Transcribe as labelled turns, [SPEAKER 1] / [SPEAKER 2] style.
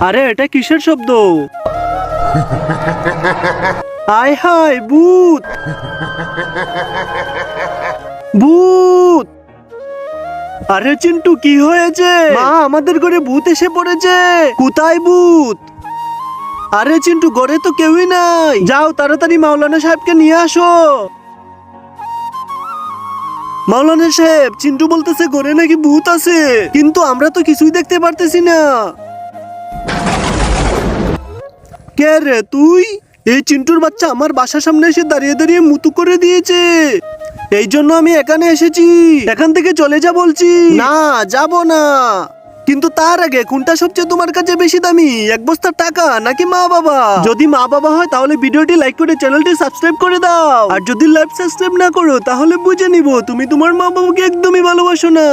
[SPEAKER 1] আরে এটা কিসের শব্দ? আয় হায়, ভূত ভূত! আরে চিন্টু, কি হয়েছে? মা, আমাদের ঘরে ভূত এসে পড়েছে। কোথায় ভূত? আরে চিন্টু, ঘরে তো কেউই নাই। যাও তাড়াতাড়ি মাওলানা সাহেবকে নিয়ে আসো। মাওলানা সাহেব, চিন্টু বলতেছে ঘরে নাকি ভূত আছে, কিন্তু আমরা তো কিছুই দেখতে পারতেছি না। কে রে তুই? এই চিন্টুর বাচ্চা আমার বাসার সামনে এসে দাঁড়িয়ে দাঁড়িয়ে মুতু করে দিয়েছে। এই জন্য আমি এখানে এসেছি। এখান থেকে চলে যা বলছি। না, যাব না। কিন্তু তার আগে কোনটা সবচেয়ে তোমার কাছে বেশি দামি, এক বস্তা টাকা নাকি মা বাবা? যদি মা বাবা হয় তাহলে ভিডিওটি লাইক করে চ্যানেলটি সাবস্ক্রাইব করে দাও। আর যদি লাইভ সাবস্ক্রাইব না করো তাহলে বুঝে নিব তুমি তোমার মা বাবাকে একদমই ভালোবাসো না।